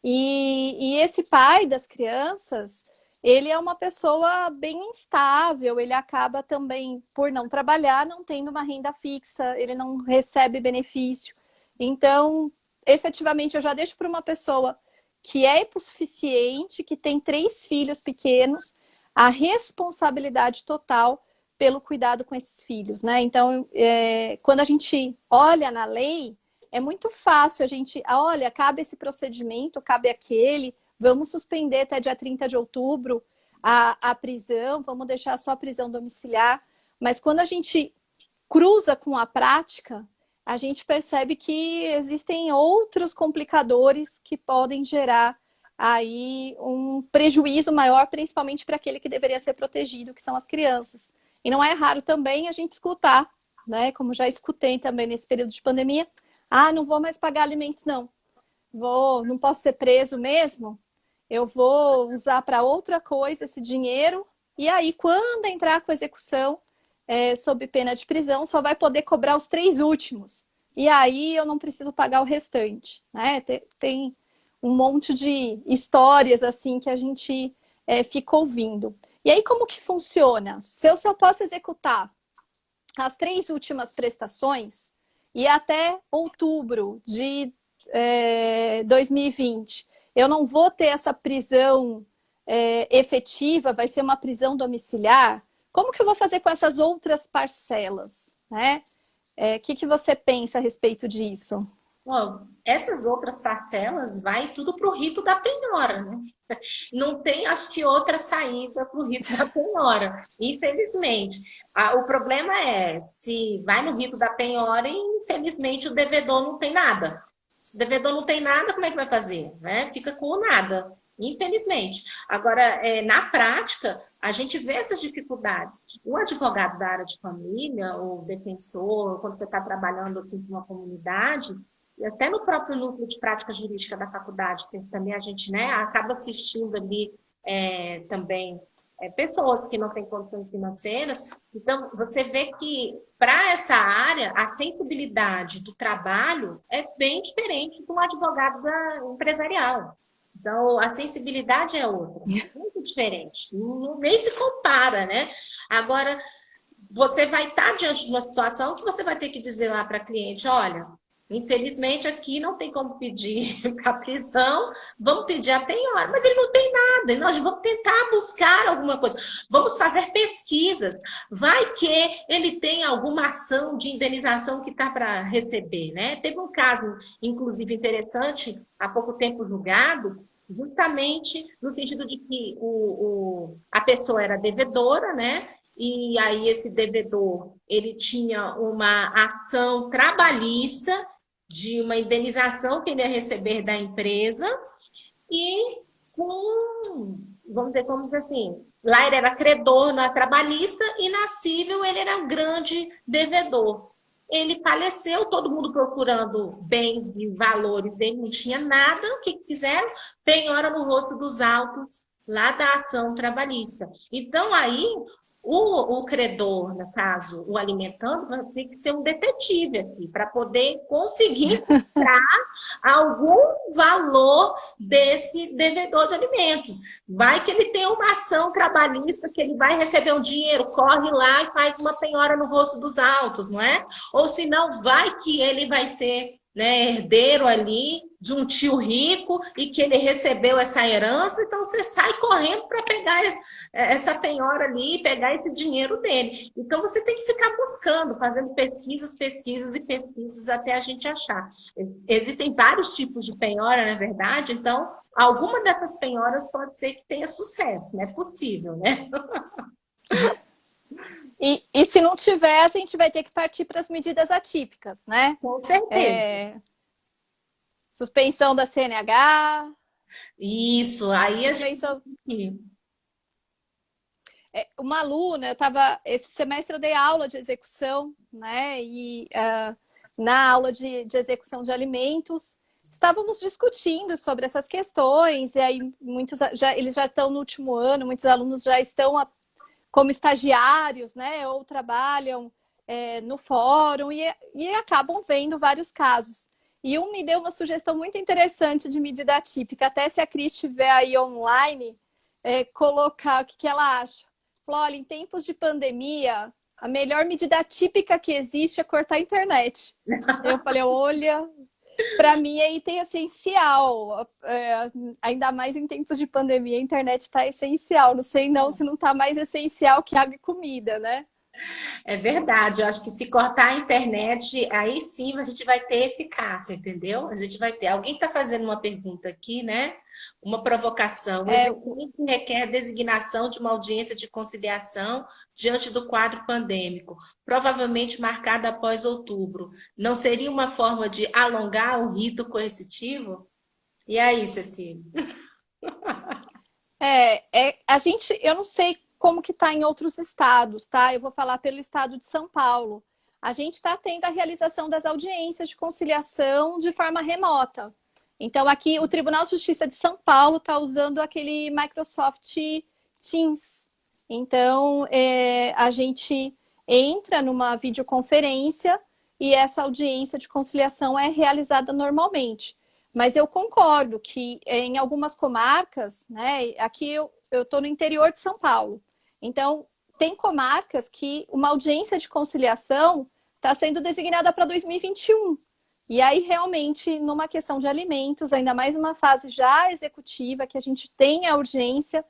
E esse pai das crianças, ele é uma pessoa bem instável, ele acaba também, por não trabalhar, não tendo uma renda fixa, ele não recebe benefício. Então, efetivamente, eu já deixo para uma pessoa que é hipossuficiente, que tem 3 filhos pequenos, a responsabilidade total pelo cuidado com esses filhos, né? Então, quando a gente olha na lei, é muito fácil a gente, olha, cabe esse procedimento, cabe aquele, vamos suspender até dia 30 de outubro a prisão, vamos deixar só a prisão domiciliar. Mas quando a gente cruza com a prática, a gente percebe que existem outros complicadores que podem gerar aí um prejuízo maior, principalmente para aquele que deveria ser protegido, que são as crianças. E não é raro também a gente escutar, né? Como já escutei também nesse período de pandemia, não vou mais pagar alimentos, não. Não posso ser preso mesmo, eu vou usar para outra coisa esse dinheiro, e aí, quando entrar com a execução sob pena de prisão, só vai poder cobrar os 3 últimos. E aí eu não preciso pagar o restante. Né? Tem um monte de histórias assim que a gente fica ouvindo. E aí, como que funciona? Se eu só posso executar as 3 últimas prestações, e até outubro de 2020, eu não vou ter essa prisão efetiva, vai ser uma prisão domiciliar. Como que eu vou fazer com essas outras parcelas? Né? Que você pensa a respeito disso? Bom, essas outras parcelas vai tudo para o rito da penhora, né? Não tem, acho que, outra saída para o rito da penhora, infelizmente. O problema é, se vai no rito da penhora e, infelizmente, o devedor não tem nada. Se o devedor não tem nada, como é que vai fazer? Né? Fica com o nada, infelizmente. Agora, na prática, a gente vê essas dificuldades. O advogado da área de família, ou defensor, quando você está trabalhando assim, com uma comunidade, e até no próprio núcleo de prática jurídica da faculdade, que também a gente, né, acaba assistindo ali também pessoas que não têm condições financeiras. Então, você vê que para essa área, a sensibilidade do trabalho é bem diferente do advogado empresarial. Então, a sensibilidade é outra, muito diferente, nem se compara, né? Agora, você vai estar diante de uma situação que você vai ter que dizer lá para a cliente, olha, Infelizmente, aqui não tem como pedir a prisão, vamos pedir a penhora, mas ele não tem nada, e nós vamos tentar buscar alguma coisa, vamos fazer pesquisas, vai que ele tem alguma ação de indenização que está para receber, né? Teve um caso, inclusive, interessante, há pouco tempo julgado, justamente no sentido de que a pessoa era devedora, né? E aí esse devedor, ele tinha uma ação trabalhista de uma indenização que ele ia receber da empresa e vamos dizer assim, lá ele era credor na trabalhista e na civil ele era um grande devedor. Ele faleceu, todo mundo procurando bens e valores dele, não tinha nada, o que fizeram? Penhora no rosto dos autos lá da ação trabalhista. Então aí o credor, no caso, o alimentando, vai ter que ser um detetive aqui, para poder conseguir encontrar algum valor desse devedor de alimentos. Vai que ele tem uma ação trabalhista, que ele vai receber um dinheiro, corre lá e faz uma penhora no rosto dos autos, não é? Ou se não, vai que ele vai ser, né, herdeiro ali de um tio rico e que ele recebeu essa herança, então você sai correndo para pegar essa penhora ali e pegar esse dinheiro dele. Então você tem que ficar buscando, fazendo pesquisas, pesquisas e pesquisas até a gente achar. Existem vários tipos de penhora, na verdade, então alguma dessas penhoras pode ser que tenha sucesso, não é possível, né? E se não tiver, a gente vai ter que partir para as medidas atípicas, né? Com certeza. Suspensão da CNH. Isso, aí a gente. Suspensão... Uma aluna, esse semestre eu dei aula de execução, né? E na aula de execução de alimentos, estávamos discutindo sobre essas questões, e aí eles já estão no último ano, muitos alunos já estão como estagiários, né? Ou trabalham no fórum e acabam vendo vários casos. E me deu uma sugestão muito interessante de medida atípica, até se a Cris estiver aí online, colocar o que ela acha. Falou, olha, em tempos de pandemia, a melhor medida atípica que existe é cortar a internet. Eu falei, olha, para mim é item essencial, ainda mais em tempos de pandemia, a internet está essencial. Não sei não se não está mais essencial que água e comida, né? É verdade, eu acho que se cortar a internet, aí sim a gente vai ter eficácia, entendeu? A gente vai ter. Alguém está fazendo uma pergunta aqui, né? Uma provocação. O executive requer designação de uma audiência de conciliação diante do quadro pandêmico, provavelmente marcada após outubro. Não seria uma forma de alongar o rito coercitivo? E aí, Cecília? Eu não sei como que está em outros estados, tá? Eu vou falar pelo estado de São Paulo. A gente está tendo a realização das audiências de conciliação de forma remota. Então, aqui, o Tribunal de Justiça de São Paulo está usando aquele Microsoft Teams. Então, a gente entra numa videoconferência e essa audiência de conciliação é realizada normalmente. Mas eu concordo que em algumas comarcas, né? Aqui eu estou no interior de São Paulo. Então, tem comarcas que uma audiência de conciliação está sendo designada para 2021. E aí, realmente, numa questão de alimentos, ainda mais numa fase já executiva, que a gente tem a urgência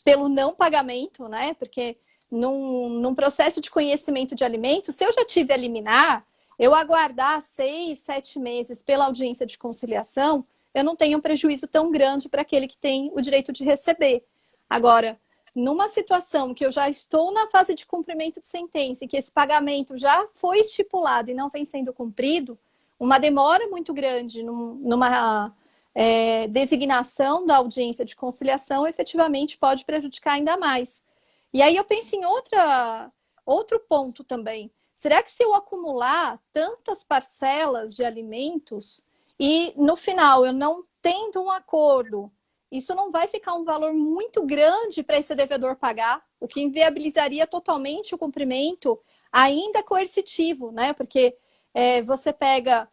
pelo não pagamento, né? Porque num processo de conhecimento de alimentos, se eu já tive a liminar, eu aguardar 6, 7 meses pela audiência de conciliação, eu não tenho um prejuízo tão grande para aquele que tem o direito de receber. Agora, numa situação que eu já estou na fase de cumprimento de sentença e que esse pagamento já foi estipulado e não vem sendo cumprido, uma demora muito grande numa designação da audiência de conciliação efetivamente pode prejudicar ainda mais. E aí eu penso em outro ponto também. Será que se eu acumular tantas parcelas de alimentos e no final eu não tendo um acordo, isso não vai ficar um valor muito grande para esse devedor pagar, o que inviabilizaria totalmente o cumprimento ainda coercitivo, né? Porque você pega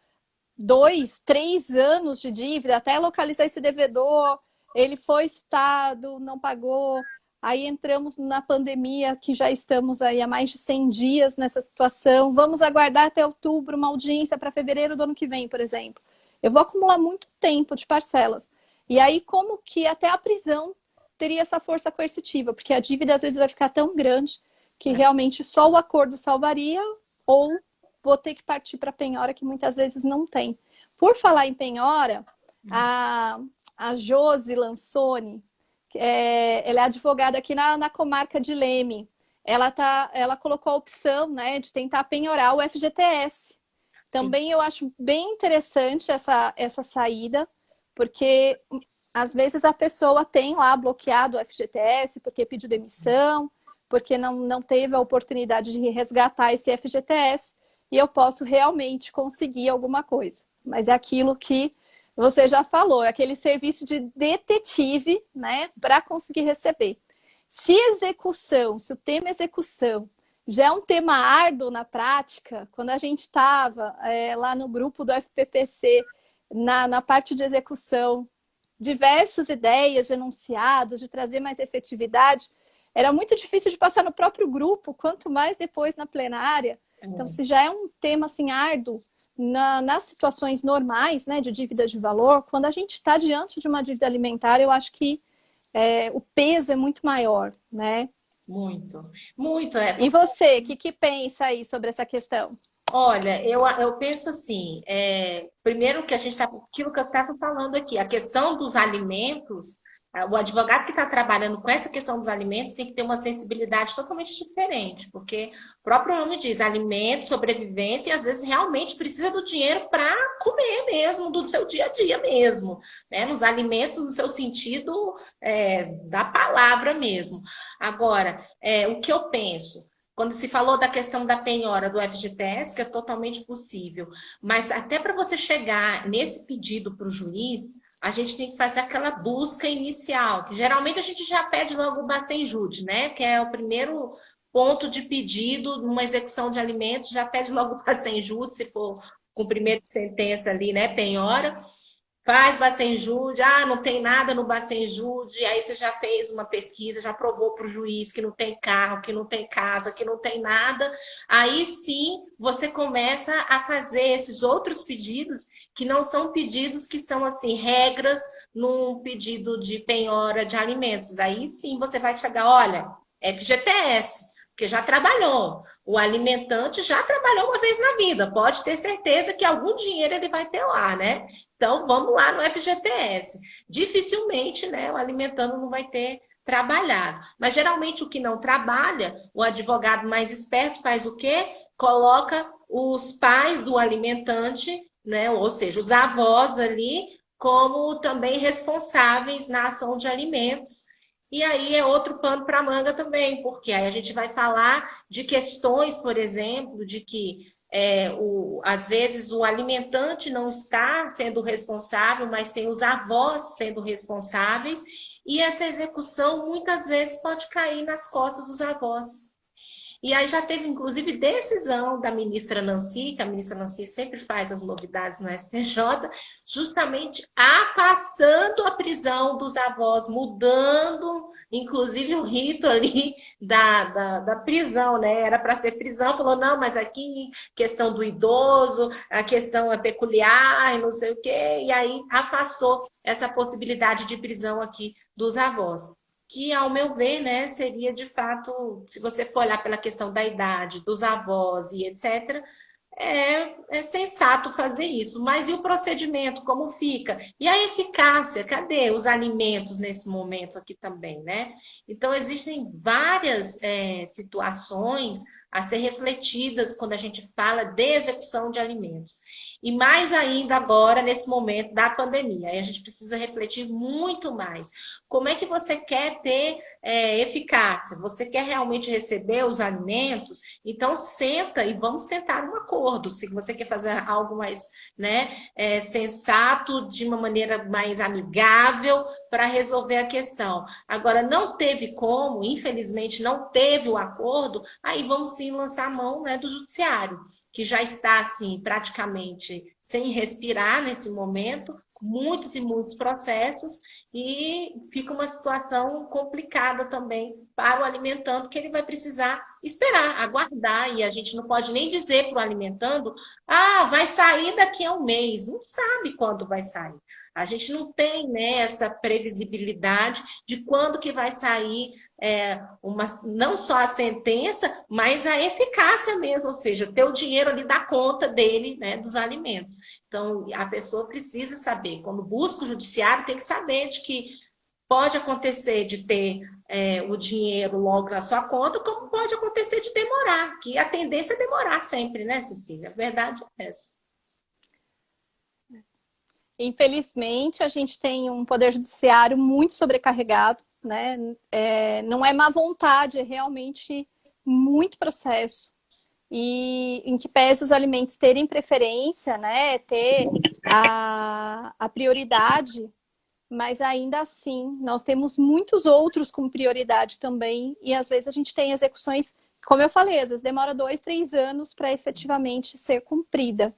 2, 3 anos de dívida até localizar esse devedor, ele foi citado, não pagou, aí entramos na pandemia, que já estamos aí há mais de 100 dias nessa situação, vamos aguardar até outubro uma audiência para fevereiro do ano que vem, por exemplo. Eu vou acumular muito tempo de parcelas. E aí, como que até a prisão teria essa força coercitiva? Porque a dívida às vezes vai ficar tão grande que realmente só o acordo salvaria, ou vou ter que partir para penhora, que muitas vezes não tem. Por falar em penhora, a Josi Lansoni, ela é advogada aqui na comarca de Leme. Ela colocou a opção, né, de tentar penhorar o FGTS. Também eu acho bem interessante essa saída, porque às vezes a pessoa tem lá bloqueado o FGTS porque pediu demissão, porque não teve a oportunidade de resgatar esse FGTS, e eu posso realmente conseguir alguma coisa. Mas é aquilo que você já falou, é aquele serviço de detetive, né, para conseguir receber. Se o tema execução já é um tema árduo na prática, quando a gente estava lá no grupo do FPPC, na parte de execução, diversas ideias de enunciados, de trazer mais efetividade, era muito difícil de passar no próprio grupo, quanto mais depois na plenária. Então, se já é um tema assim árduo nas situações normais, né, de dívida de valor, quando a gente está diante de uma dívida alimentar, eu acho que o peso é muito maior, né? Muito, muito. E você, o que pensa aí sobre essa questão? Olha, eu penso assim, primeiro que a gente está, aquilo que eu estava falando aqui, a questão dos alimentos, o advogado que está trabalhando com essa questão dos alimentos tem que ter uma sensibilidade totalmente diferente, porque o próprio nome diz alimento, sobrevivência, e às vezes realmente precisa do dinheiro para comer mesmo, do seu dia a dia mesmo, né? Nos alimentos, no seu sentido da palavra mesmo. Agora, o que eu penso? Quando se falou da questão da penhora do FGTS, que é totalmente possível, mas até para você chegar nesse pedido para o juiz, a gente tem que fazer aquela busca inicial, que geralmente a gente já pede logo o Bacen-Jud, né? Que é o primeiro ponto de pedido numa execução de alimentos, já pede logo o Bacen-Jud, se for cumprimento de sentença ali, né? Penhora. Faz Bacen-Jud, não tem nada no Bacen-Jud, aí você já fez uma pesquisa, já provou para o juiz que não tem carro, que não tem casa, que não tem nada, aí sim você começa a fazer esses outros pedidos, que não são pedidos que são assim, regras num pedido de penhora de alimentos, aí sim você vai chegar, olha, FGTS, porque já trabalhou. O alimentante já trabalhou uma vez na vida. Pode ter certeza que algum dinheiro ele vai ter lá, né? Então, vamos lá no FGTS. Dificilmente, né, o alimentando não vai ter trabalhado. Mas, geralmente, o que não trabalha, o advogado mais esperto faz o quê? Coloca os pais do alimentante, né, ou seja, os avós ali, como também responsáveis na ação de alimentos. E aí é outro pano para manga também, porque aí a gente vai falar de questões, por exemplo, de que às vezes o alimentante não está sendo responsável, mas tem os avós sendo responsáveis, e essa execução muitas vezes pode cair nas costas dos avós. E aí já teve, inclusive, decisão da ministra Nancy, que a ministra Nancy sempre faz as novidades no STJ, justamente afastando a prisão dos avós, mudando, inclusive, o rito ali da prisão, né? Era para ser prisão, falou, não, mas aqui, questão do idoso, a questão é peculiar, e não sei o quê, e aí afastou essa possibilidade de prisão aqui dos avós. Que, ao meu ver, né, seria de fato, se você for olhar pela questão da idade, dos avós e etc., é sensato fazer isso. Mas e o procedimento, como fica? E a eficácia, cadê os alimentos nesse momento aqui também, né? Então, existem várias situações a ser refletidas quando a gente fala de execução de alimentos. E mais ainda agora, nesse momento da pandemia. Aí a gente precisa refletir muito mais. Como é que você quer ter eficácia? Você quer realmente receber os alimentos? Então, senta e vamos tentar um acordo. Se você quer fazer algo mais, né, sensato, de uma maneira mais amigável, para resolver a questão. Agora, não teve como, infelizmente, não teve o acordo, aí vamos sim lançar a mão, né, do judiciário, que já está, assim, praticamente sem respirar nesse momento, muitos e muitos processos, e fica uma situação complicada também para o alimentando, que ele vai precisar esperar, aguardar, e a gente não pode nem dizer para o alimentando, vai sair daqui a um mês, não sabe quando vai sair. A gente não tem, né, essa previsibilidade de quando que vai sair não só a sentença, mas a eficácia mesmo, ou seja, ter o dinheiro ali da conta dele, né, dos alimentos. Então, a pessoa precisa saber, quando busca o judiciário, tem que saber de que pode acontecer de ter o dinheiro logo na sua conta, como pode acontecer de demorar, que a tendência é demorar sempre, né, Cecília? A verdade é essa. Infelizmente, a gente tem um poder judiciário muito sobrecarregado, né? Não é má vontade, é realmente muito processo. E em que pese os alimentos terem preferência, né? Ter a prioridade, mas ainda assim, nós temos muitos outros com prioridade também, e às vezes a gente tem execuções, como eu falei, às vezes demora 2, 3 anos para efetivamente ser cumprida.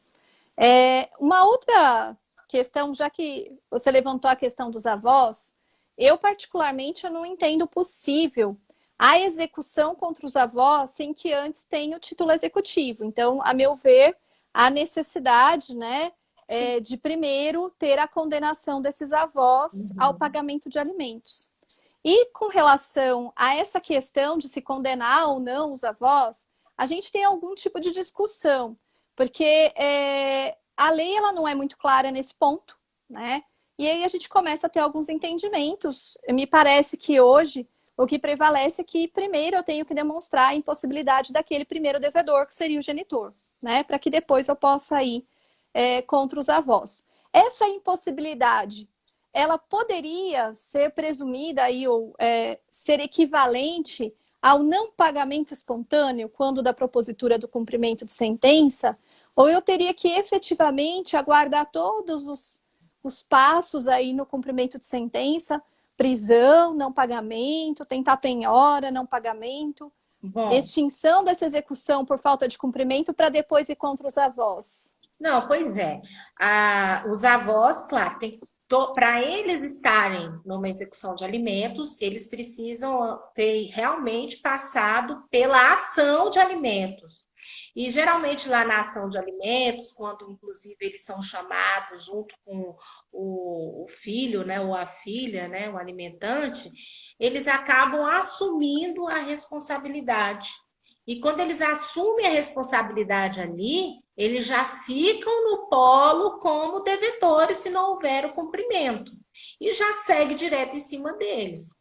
Uma outra questão, já que você levantou a questão dos avós, eu particularmente eu não entendo possível a execução contra os avós sem que antes tenha o título executivo. Então, a meu ver, há necessidade, né, de primeiro ter a condenação desses avós ao pagamento de alimentos. E com relação a essa questão de se condenar ou não os avós, a gente tem algum tipo de discussão, porque a lei ela não é muito clara nesse ponto, né? E aí a gente começa a ter alguns entendimentos. Me parece que hoje o que prevalece é que primeiro eu tenho que demonstrar a impossibilidade daquele primeiro devedor, que seria o genitor, né? Para que depois eu possa ir contra os avós. Essa impossibilidade, ela poderia ser presumida aí, ou ser equivalente ao não pagamento espontâneo quando da propositura do cumprimento de sentença, ou eu teria que efetivamente aguardar todos os passos aí no cumprimento de sentença, prisão, não pagamento, tentar penhora, não pagamento, extinção dessa execução por falta de cumprimento para depois ir contra os avós? Não, pois é. Os avós, claro, para eles estarem numa execução de alimentos, eles precisam ter realmente passado pela ação de alimentos. E geralmente lá na ação de alimentos, quando inclusive eles são chamados junto com o filho, né, ou a filha, né, o alimentante, eles acabam assumindo a responsabilidade. E quando eles assumem a responsabilidade ali, eles já ficam no polo como devedores se não houver o cumprimento. E já segue direto em cima deles.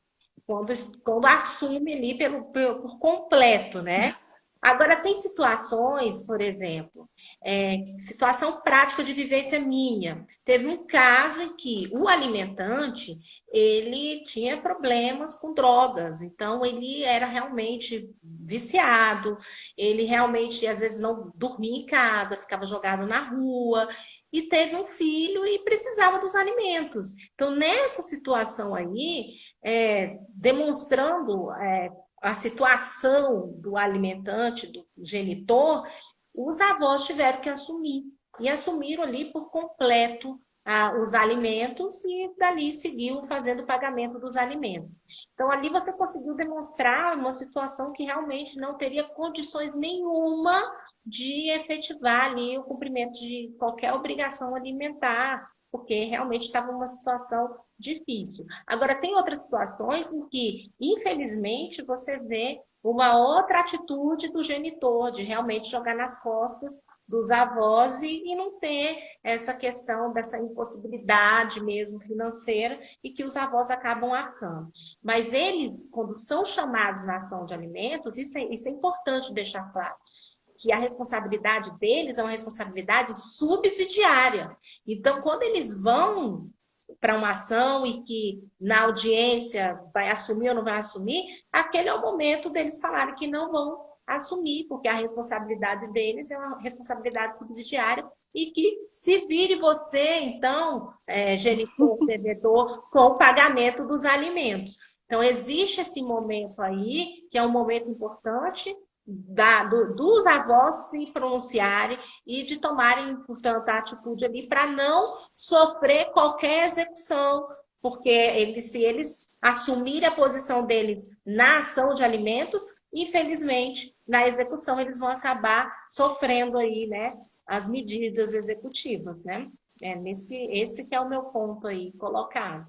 Quando assume ali por completo, né? Agora, tem situações, por exemplo, situação prática de vivência minha. Teve um caso em que o alimentante, ele tinha problemas com drogas, então ele era realmente viciado, ele realmente, às vezes, não dormia em casa, ficava jogado na rua, e teve um filho e precisava dos alimentos. Então, nessa situação aí, demonstrando a situação do alimentante, do genitor, os avós tiveram que assumir. E assumiram ali por completo os alimentos e dali seguiu fazendo o pagamento dos alimentos. Então, ali você conseguiu demonstrar uma situação que realmente não teria condições nenhuma de efetivar ali o cumprimento de qualquer obrigação alimentar, porque realmente estava uma situação difícil. Agora, tem outras situações em que, infelizmente, você vê uma outra atitude do genitor, de realmente jogar nas costas dos avós e não ter essa questão dessa impossibilidade mesmo financeira e que os avós acabam arcando. Mas eles, quando são chamados na ação de alimentos, isso é importante deixar claro, que a responsabilidade deles é uma responsabilidade subsidiária. Então, quando eles vão para uma ação e que na audiência vai assumir ou não vai assumir, aquele é o momento deles falarem que não vão assumir, porque a responsabilidade deles é uma responsabilidade subsidiária e que se vire você, então, genitor, devedor, com o pagamento dos alimentos. Então, existe esse momento aí, que é um momento importante, dos avós se pronunciarem e de tomarem, portanto, a atitude ali para não sofrer qualquer execução porque se eles assumirem a posição deles na ação de alimentos, infelizmente, na execução, eles vão acabar sofrendo aí, né, as medidas executivas, né? Esse que é o meu ponto aí colocado.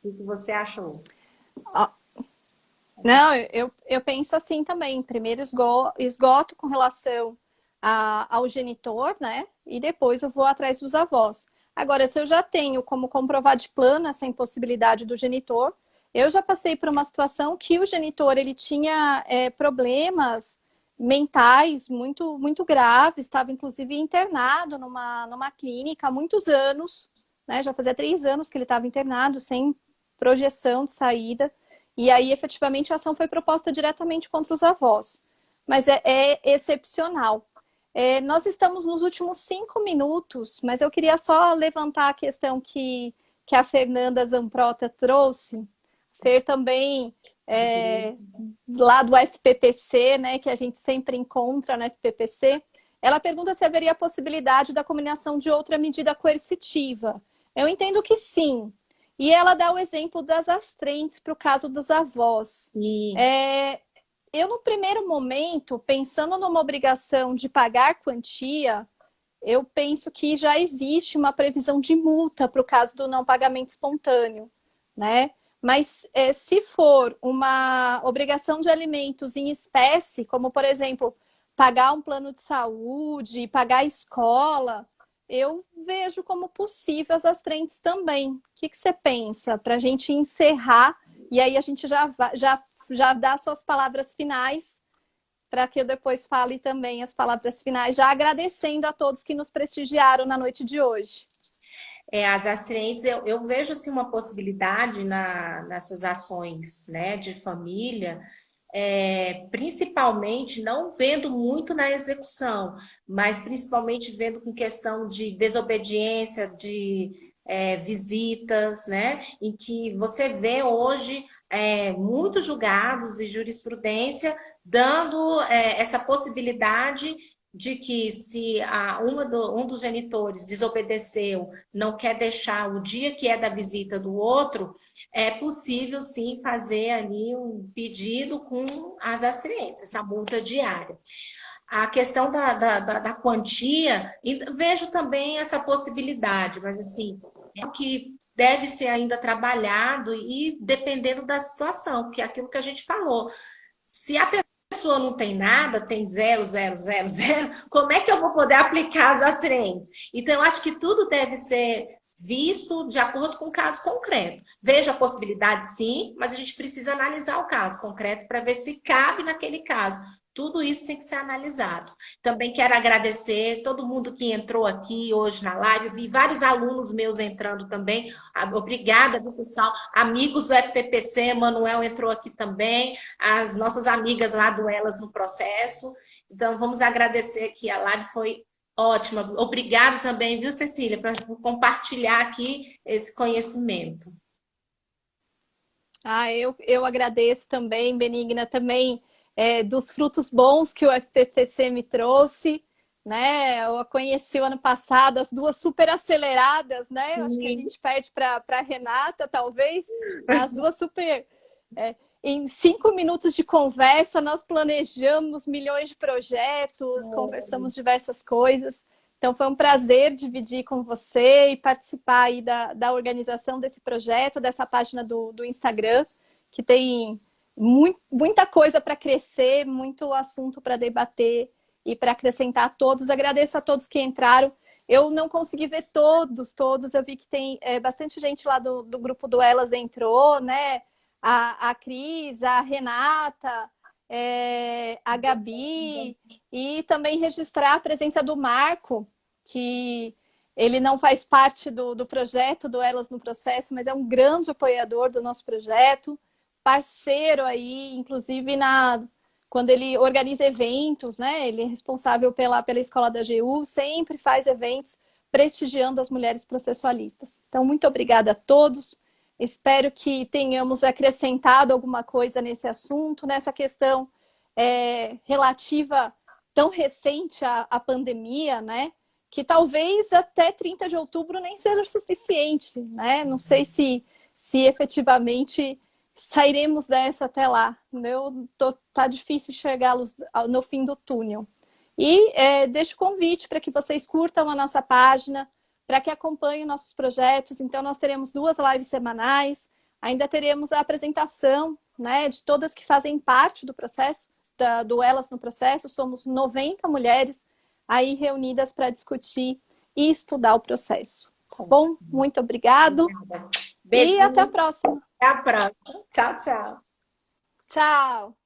O que você achou? Não, eu penso assim também. Primeiro esgoto com relação ao genitor, né? E depois eu vou atrás dos avós. Agora, se eu já tenho como comprovar de plano essa impossibilidade do genitor, eu já passei por uma situação que o genitor ele tinha problemas mentais muito graves, estava inclusive internado numa clínica há muitos anos, né? Já fazia 3 anos que ele estava internado, sem projeção de saída. E aí, efetivamente, a ação foi proposta diretamente contra os avós. Mas é excepcional. Nós estamos nos últimos 5 minutos, mas eu queria só levantar a questão que a Fernanda Zamprota trouxe. Fer também, lá do FPPC, né, que a gente sempre encontra no FPPC, ela pergunta se haveria a possibilidade da combinação de outra medida coercitiva. Eu entendo que sim. E ela dá o exemplo das astrentes para o caso dos avós. Eu, no primeiro momento, pensando numa obrigação de pagar quantia, eu penso que já existe uma previsão de multa para o caso do não pagamento espontâneo, né? Mas se for uma obrigação de alimentos em espécie, como, por exemplo, pagar um plano de saúde, pagar a escola, eu vejo como possível as astrentes também. O que você pensa? Para a gente encerrar, e aí a gente já dá suas palavras finais, para que eu depois fale também as palavras finais, já agradecendo a todos que nos prestigiaram na noite de hoje. As astrentes, eu vejo assim, uma possibilidade nessas ações, né, de família, principalmente não vendo muito na execução, mas principalmente vendo com questão de desobediência, de visitas, né? Em que você vê hoje muitos julgados e jurisprudência dando essa possibilidade de que se um dos genitores desobedeceu, não quer deixar o dia que é da visita do outro, é possível sim fazer ali um pedido com as acidentes, essa multa diária. A questão da quantia, vejo também essa possibilidade, mas assim, é o que deve ser ainda trabalhado e dependendo da situação, porque é aquilo que a gente falou. Se a pessoa não tem nada, tem 0, 0, 0, 0, como é que eu vou poder aplicar as acidentes? Então, eu acho que tudo deve ser visto de acordo com o caso concreto. Vejo a possibilidade, sim, mas a gente precisa analisar o caso concreto para ver se cabe naquele caso. Tudo isso tem que ser analisado. Também quero agradecer todo mundo que entrou aqui hoje na live. Vi vários alunos meus entrando também. Obrigada, viu, pessoal. Amigos do FPPC, Manuel entrou aqui também. As nossas amigas lá do Elas no Processo. Então, vamos agradecer aqui. A live foi ótima. Obrigada também, viu, Cecília, por compartilhar aqui esse conhecimento. Eu agradeço também, Benigna, também dos frutos bons que o FPPC me trouxe, né? Eu a conheci o ano passado, as duas super aceleradas, né? Eu acho que a gente perde para a Renata, talvez. As duas super... em 5 minutos de conversa, nós planejamos milhões de projetos, conversamos diversas coisas. Então, foi um prazer dividir com você e participar aí da organização desse projeto, dessa página do Instagram, que tem muita coisa para crescer, muito assunto para debater e para acrescentar a todos. Agradeço a todos que entraram. Eu não consegui ver todos. Eu vi que tem bastante gente lá do grupo do Elas entrou, né? A Cris, a Renata, a Gabi, e também registrar a presença do Marco, que ele não faz parte do projeto do Elas no Processo, mas é um grande apoiador do nosso projeto, parceiro aí, inclusive quando ele organiza eventos, né? Ele é responsável pela Escola da AGU, sempre faz eventos prestigiando as mulheres processualistas. Então, muito obrigada a todos. Espero que tenhamos acrescentado alguma coisa nesse assunto, nessa questão relativa tão recente à pandemia, né? que talvez até 30 de outubro nem seja suficiente, né? Não sei se efetivamente sairemos dessa até lá. Tá difícil enxergá-los no fim do túnel. E deixo o convite para que vocês curtam a nossa página, para que acompanhem nossos projetos. Então, nós teremos 2 lives semanais, ainda teremos a apresentação, né, de todas que fazem parte do processo, do Elas no Processo. Somos 90 mulheres aí reunidas para discutir e estudar o processo. Tá bom? Muito obrigado. E até a próxima. Até a próxima. Tchau, tchau. Tchau.